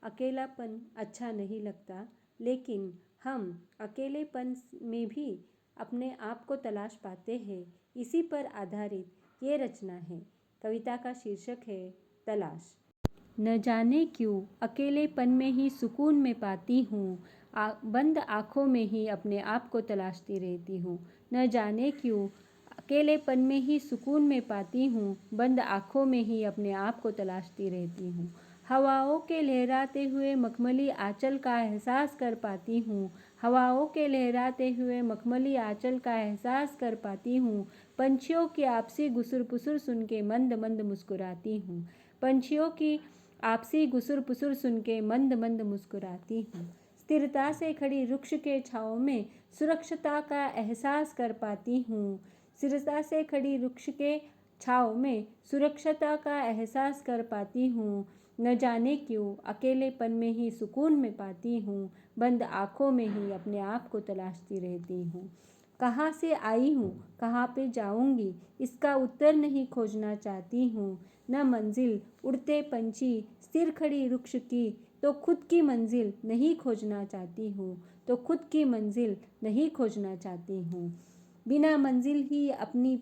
अकेलापन अच्छा नहीं लगता, लेकिन हम अकेलेपन में भी अपने आप को तलाश पाते हैं। इसी पर आधारित ये रचना है। कविता का शीर्षक है तलाश। न जाने क्यों अकेलेपन में ही सुकून में पाती हूँ, बंद आँखों में ही अपने आप को तलाशती रहती हूँ। न जाने क्यों अकेलेपन में ही सुकून में पाती हूँ, बंद आँखों में ही अपने आप को तलाशती रहती हूँ। हवाओं के लहराते हुए मखमली आंचल का एहसास कर पाती हूँ, हवाओं के लहराते हुए मखमली आंचल का एहसास कर पाती हूँ। पंछियों की आपसी गुसुर पुसुर सुन के मंद मंद मुस्कुराती हूँ, पंछियों की आपसी गुसुर पुसुर सुन के मंद मंद मुस्कुराती हूँ। स्थिरता से खड़ी वृक्ष के छाँव में सुरक्षता का एहसास कर पाती हूँ, स्थिरता से खड़ी वृक्ष के छाँव में सुरक्षता का एहसास कर पाती हूँ। न जाने क्यों अकेलेपन में ही सुकून में पाती हूँ, बंद आँखों में ही अपने आप को तलाशती रहती हूँ। कहाँ से आई हूँ, कहाँ पे जाऊँगी, इसका उत्तर नहीं खोजना चाहती हूँ। न मंजिल उड़ते पंछी स्थिर खड़ी वृक्ष की, तो खुद की मंजिल नहीं खोजना चाहती हूँ, तो खुद की मंजिल नहीं खोजना चाहती हूँ। बिना मंजिल ही अपनी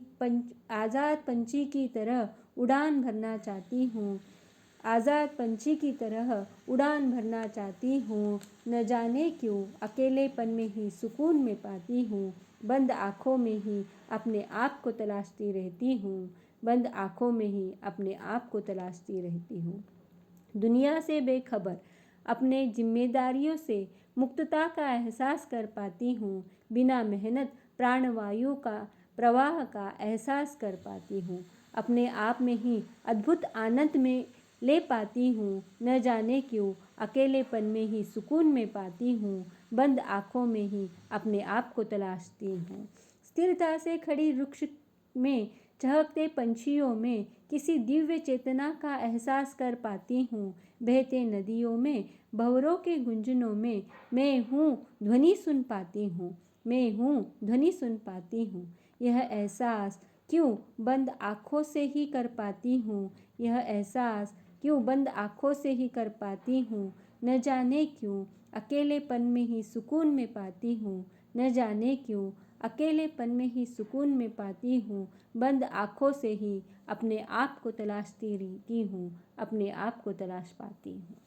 आज़ाद पंछी की तरह उड़ान भरना चाहती हूँ, आज़ाद पंछी की तरह उड़ान भरना चाहती हूँ। न जाने क्यों अकेलेपन में ही सुकून में पाती हूँ, बंद आँखों में ही अपने आप को तलाशती रहती हूँ, बंद आँखों में ही अपने आप को तलाशती रहती हूँ। दुनिया से बेखबर अपने जिम्मेदारियों से मुक्तता का एहसास कर पाती हूँ, बिना मेहनत प्राणवायु का प्रवाह का एहसास कर पाती हूँ, अपने आप में ही अद्भुत आनंद में ले पाती हूँ। न जाने क्यों अकेलेपन में ही सुकून में पाती हूँ, बंद आँखों में ही अपने आप को तलाशती हूँ। स्थिरता से खड़ी वृक्ष में चहकते पंछियों में किसी दिव्य चेतना का एहसास कर पाती हूँ, बहते नदियों में भंवरों के गुंजनों में मैं हूँ ध्वनि सुन पाती हूँ, मैं हूँ ध्वनि सुन पाती हूँ। यह एहसास क्यों बंद आँखों से ही कर पाती हूँ, यह एहसास क्यों बंद आँखों से ही कर पाती हूँ। न जाने क्यों अकेलेपन में ही सुकून में पाती हूँ, न जाने क्यों अकेलेपन में ही सुकून में पाती हूँ, बंद आँखों से ही अपने आप को तलाशती रहती हूँ, अपने आप को तलाश पाती हूँ।